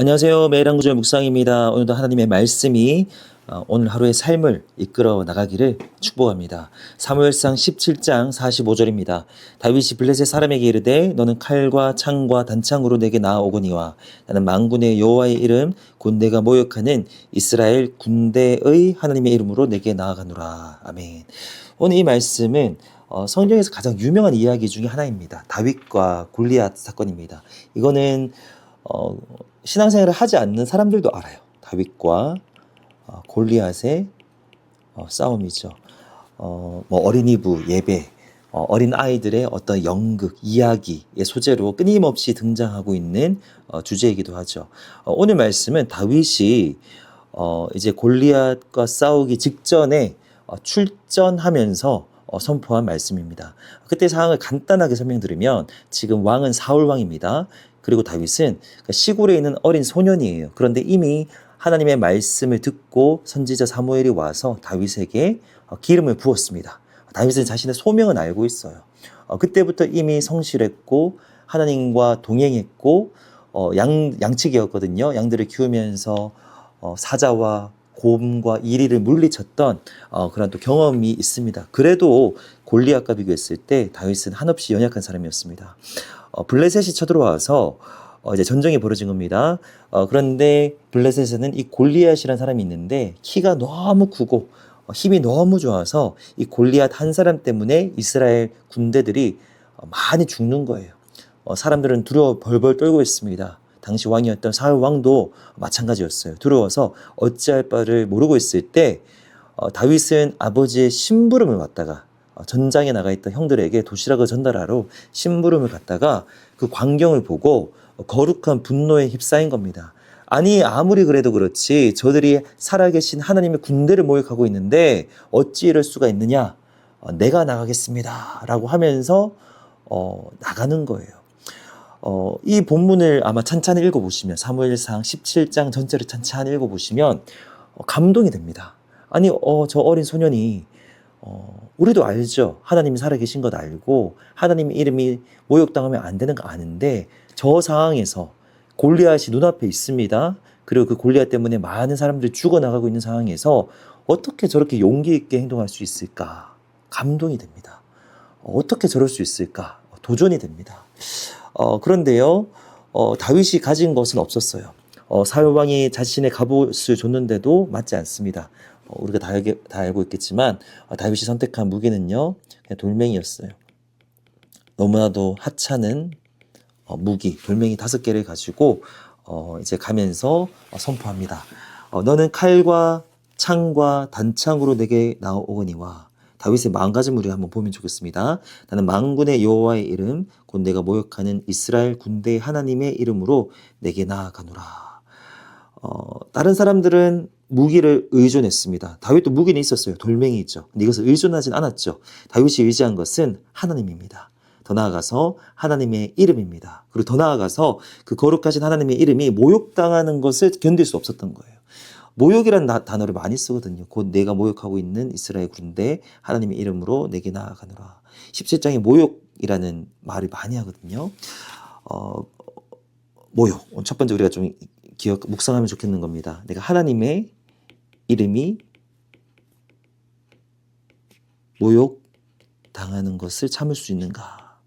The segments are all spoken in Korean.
안녕하세요. 매일 한 구절 묵상입니다. 오늘도 하나님의 말씀이 오늘 하루의 삶을 이끌어 나가기를 축복합니다. 사무엘상 17장 45절입니다. 다윗이 블레셋 사람에게 이르되 너는 칼과 창과 단창으로 내게 나아오거니와 나는 만군의 여호와의 이름 곧 내가 모욕하는 이스라엘 군대의 하나님의 이름으로 내게 나아가노라. 아멘. 오늘 이 말씀은 성경에서 가장 유명한 이야기 중에 하나입니다. 다윗과 골리앗 사건입니다. 이거는 신앙생활을 하지 않는 사람들도 알아요. 다윗과 골리앗의 싸움이죠. 뭐 어린이부 예배, 어린 아이들의 어떤 연극, 이야기의 소재로 끊임없이 등장하고 있는 주제이기도 하죠. 오늘 말씀은 다윗이 이제 골리앗과 싸우기 직전에 출전하면서 선포한 말씀입니다. 그때 상황을 간단하게 설명드리면 지금 왕은 사울 왕입니다. 그리고 다윗은 시골에 있는 어린 소년이에요. 그런데 이미 하나님의 말씀을 듣고 선지자 사무엘이 와서 다윗에게 기름을 부었습니다. 다윗은 자신의 소명은 알고 있어요. 그때부터 이미 성실했고 하나님과 동행했고 양치기였거든요. 양들을 키우면서 사자와 곰과 이리를 물리쳤던 그런 또 경험이 있습니다. 그래도 골리앗과 비교했을 때 다윗은 한없이 연약한 사람이었습니다. 블레셋이 쳐들어와서 이제 전쟁이 벌어진 겁니다. 그런데 블레셋에는 이 골리앗이라는 사람이 있는데 키가 너무 크고 힘이 너무 좋아서 이 골리앗 한 사람 때문에 이스라엘 군대들이 많이 죽는 거예요. 사람들은 두려워 벌벌 떨고 있습니다. 당시 왕이었던 사울 왕도 마찬가지였어요. 두려워서 어찌할 바를 모르고 있을 때 다윗은 아버지의 심부름을 받다가 전장에 나가 있던 형들에게 도시락을 전달하러 심부름을 갔다가 그 광경을 보고 거룩한 분노에 휩싸인 겁니다. 아니 아무리 그래도 그렇지 저들이 살아계신 하나님의 군대를 모욕하고 있는데 어찌 이럴 수가 있느냐, 내가 나가겠습니다 라고 하면서 나가는 거예요. 이 본문을 아마 찬찬히 읽어보시면 사무엘상 17장 전체를 찬찬히 읽어보시면 감동이 됩니다. 아니 저 어린 소년이 우리도 알죠. 하나님이 살아계신 것 알고 하나님의 이름이 모욕당하면 안 되는 거 아는데 저 상황에서 골리앗이 눈앞에 있습니다. 그리고 그 골리앗 때문에 많은 사람들이 죽어나가고 있는 상황에서 어떻게 저렇게 용기 있게 행동할 수 있을까? 감동이 됩니다. 어떻게 저럴 수 있을까? 도전이 됩니다. 그런데요, 다윗이 가진 것은 없었어요. 사울 왕이 자신의 갑옷을 줬는데도 맞지 않습니다. 우리가 다 알고 있겠지만 다윗이 선택한 무기는요 그냥 돌멩이였어요. 너무나도 하찮은 무기 돌멩이 5개를 가지고 이제 가면서 선포합니다. 너는 칼과 창과 단창으로 내게 나오거니와. 다윗의 마음가짐을 한번 보면 좋겠습니다. 나는 만군의 여호와의 이름 곧 내가 모욕하는 이스라엘 군대의 하나님의 이름으로 내게 나아가노라. 다른 사람들은 무기를 의존했습니다. 다윗도 무기는 있었어요. 돌멩이 있죠. 근데 이것을 의존하진 않았죠. 다윗이 의지한 것은 하나님입니다. 더 나아가서 하나님의 이름입니다. 그리고 더 나아가서 그 거룩하신 하나님의 이름이 모욕당하는 것을 견딜 수 없었던 거예요. 모욕이라는 단어를 많이 쓰거든요. 곧 내가 모욕하고 있는 이스라엘 군대 하나님의 이름으로 내게 나아가노라. 17장에 모욕이라는 말을 많이 하거든요. 모욕. 첫 번째 우리가 좀 묵상하면 좋겠는 겁니다. 내가 하나님의 이름이 모욕 당하는 것을 참을 수 있는가?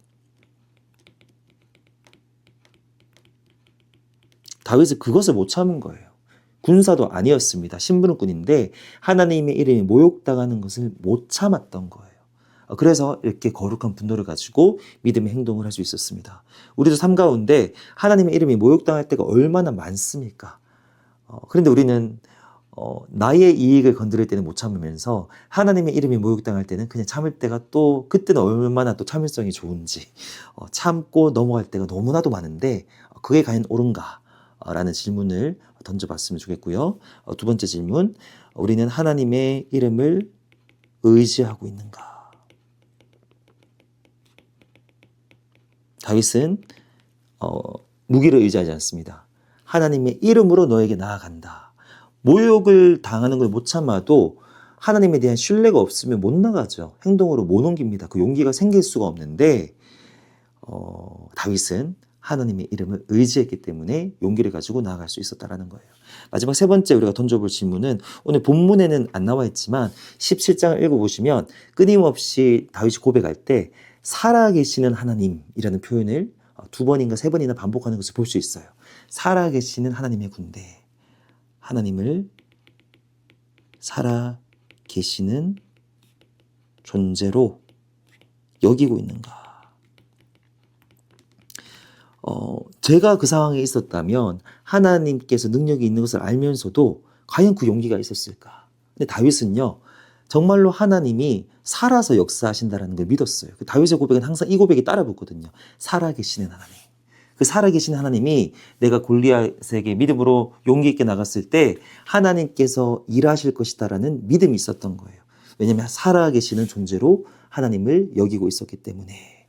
다윗은 그것을 못 참은 거예요. 군사도 아니었습니다. 심부름꾼인데 하나님의 이름이 모욕당하는 것을 못 참았던 거예요. 그래서 이렇게 거룩한 분노를 가지고 믿음의 행동을 할 수 있었습니다. 우리도 삶 가운데 하나님의 이름이 모욕당할 때가 얼마나 많습니까? 그런데 우리는 나의 이익을 건드릴 때는 못 참으면서 하나님의 이름이 모욕당할 때는 그냥 참을 때가 또 그때는 얼마나 또 참을성이 좋은지 참고 넘어갈 때가 너무나도 많은데 그게 과연 옳은가? 라는 질문을 던져봤으면 좋겠고요. 두 번째 질문, 우리는 하나님의 이름을 의지하고 있는가? 다윗은 무기를 의지하지 않습니다. 하나님의 이름으로 너에게 나아간다. 모욕을 당하는 걸 못 참아도 하나님에 대한 신뢰가 없으면 못 나가죠. 행동으로 못 옮깁니다. 그 용기가 생길 수가 없는데 다윗은 하나님의 이름을 의지했기 때문에 용기를 가지고 나아갈 수 있었다라는 거예요. 마지막 세 번째 우리가 던져볼 질문은 오늘 본문에는 안 나와 있지만 17장을 읽어보시면 끊임없이 다윗이 고백할 때 살아계시는 하나님이라는 표현을 두 번인가 세 번이나 반복하는 것을 볼 수 있어요. 살아계시는 하나님의 군대, 하나님을 살아계시는 존재로 여기고 있는가? 제가 그 상황에 있었다면 하나님께서 능력이 있는 것을 알면서도 과연 그 용기가 있었을까? 근데 다윗은요, 정말로 하나님이 살아서 역사하신다는 걸 믿었어요. 그 다윗의 고백은 항상 이 고백이 따라 붙거든요. 살아계시는 하나님. 그 살아계신 하나님이 내가 골리앗에게 믿음으로 용기 있게 나갔을 때 하나님께서 일하실 것이다라는 믿음이 있었던 거예요. 왜냐하면 살아계시는 존재로 하나님을 여기고 있었기 때문에.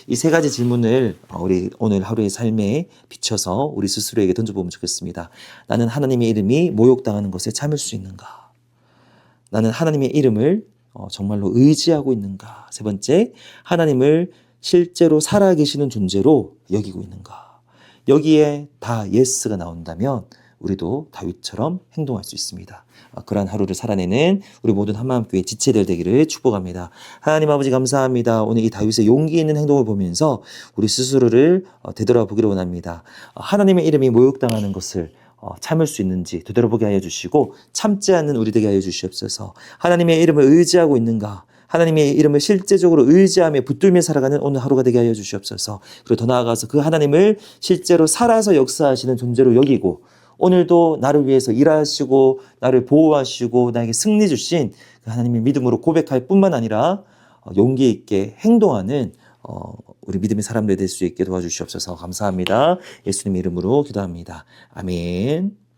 이 세 가지 질문을 우리 오늘 하루의 삶에 비춰서 우리 스스로에게 던져보면 좋겠습니다. 나는 하나님의 이름이 모욕당하는 것에 참을 수 있는가? 나는 하나님의 이름을 정말로 의지하고 있는가? 세 번째, 하나님을 실제로 살아계시는 존재로 여기고 있는가? 여기에 다 예스가 나온다면 우리도 다윗처럼 행동할 수 있습니다. 그러한 하루를 살아내는 우리 모든 한마음교회 지체들 되기를 축복합니다. 하나님 아버지 감사합니다. 오늘 이 다윗의 용기 있는 행동을 보면서 우리 스스로를 되돌아보기를 원합니다. 하나님의 이름이 모욕당하는 것을 참을 수 있는지 되돌아보게 하여 주시고 참지 않는 우리 되게 하여 주시옵소서. 하나님의 이름을 의지하고 있는가? 하나님의 이름을 실제적으로 의지하며 붙들며 살아가는 오늘 하루가 되게 하여 주시옵소서. 그리고 더 나아가서 그 하나님을 실제로 살아서 역사하시는 존재로 여기고 오늘도 나를 위해서 일하시고 나를 보호하시고 나에게 승리 주신 그 하나님의 믿음으로 고백할 뿐만 아니라 용기 있게 행동하는 우리 믿음의 사람들 될 수 있게 도와주시옵소서. 감사합니다. 예수님 이름으로 기도합니다. 아멘.